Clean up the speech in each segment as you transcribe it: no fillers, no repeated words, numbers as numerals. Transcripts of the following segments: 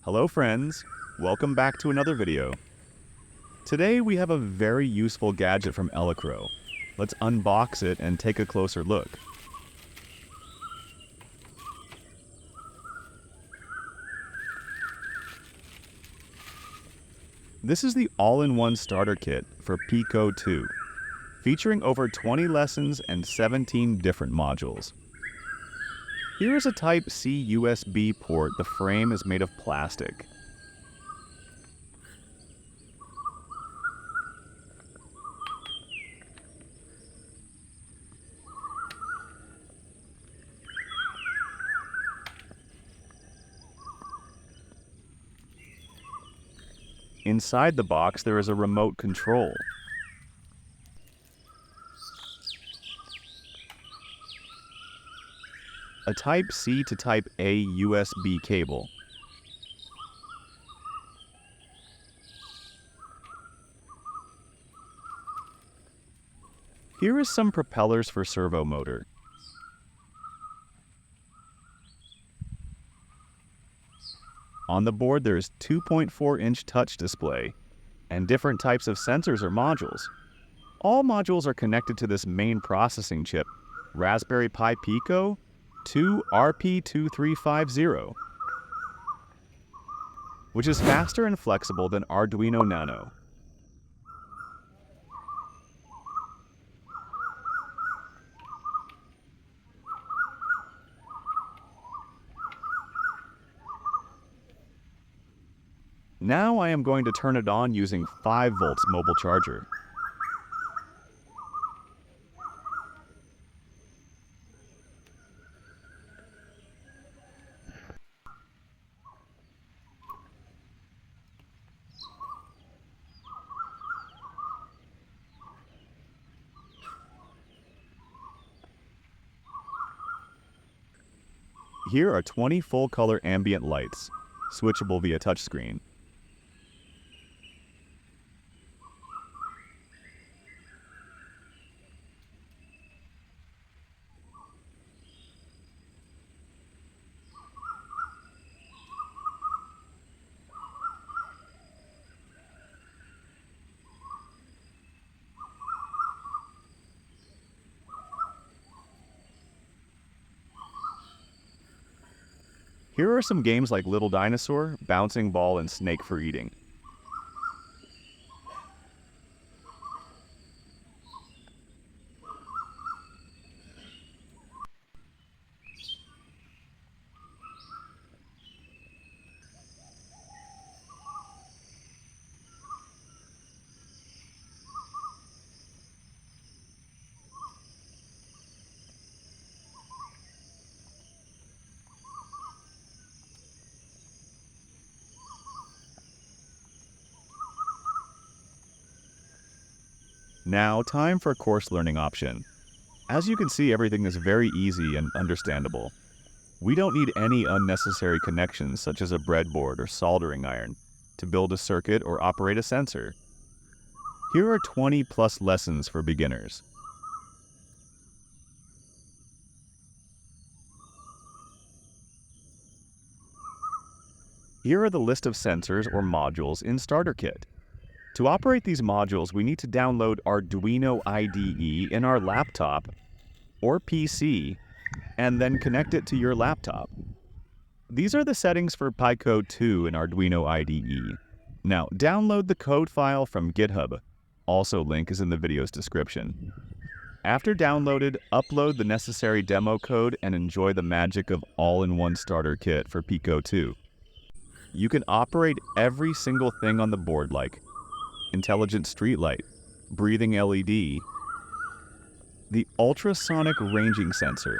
Hello friends, welcome back to another video. Today we have a very useful gadget from Elecrow. Let's unbox it and take a closer look. This is the all-in-one starter kit for Pico 2, featuring over 20 lessons and 17 different modules. Here is a Type-C USB port. The frame is made of plastic. Inside the box, there is a remote control. A Type-C to Type-A USB cable. Here is some propellers for servo motor. On the board there is 2.4-inch touch display and different types of sensors or modules. All modules are connected to this main processing chip, Raspberry Pi Pico 2 RP2350, which is faster and flexible than Arduino Nano. Now I am going to turn it on using 5 volts mobile charger. Here are 20 full-color ambient lights, switchable via touchscreen. Here are some games like Little Dinosaur, Bouncing Ball, and Snake for Eating. Now, time for a course learning option. As you can see, everything is very easy and understandable. We don't need any unnecessary connections such as a breadboard or soldering iron to build a circuit or operate a sensor. Here are 20 plus lessons for beginners. Here are the list of sensors or modules in Starter Kit. To operate these modules, we need to download Arduino IDE in our laptop or PC and then connect it to your laptop. These are the settings for Pico 2 in Arduino IDE. Now, download the code file from GitHub. Also, link is in the video's description. After downloaded, upload the necessary demo code and enjoy the magic of all-in-one starter kit for Pico 2. You can operate every single thing on the board like intelligent streetlight, breathing LED, the ultrasonic ranging sensor,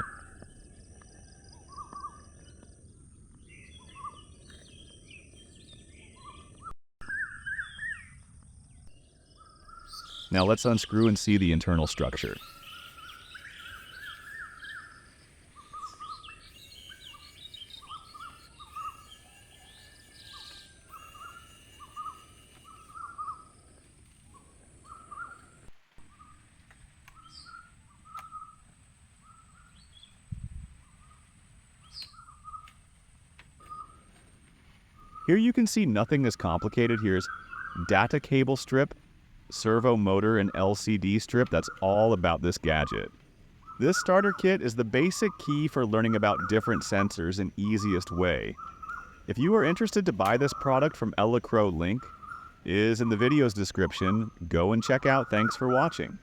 now let's unscrew and see the internal structure. Here you can see nothing is complicated. Here's data cable strip, servo motor, and LCD strip. That's all about this gadget. This starter kit is the basic key for learning about different sensors in easiest way. If you are interested to buy this product from Elecrow, link is in the video's description. Go and check out. Thanks for watching.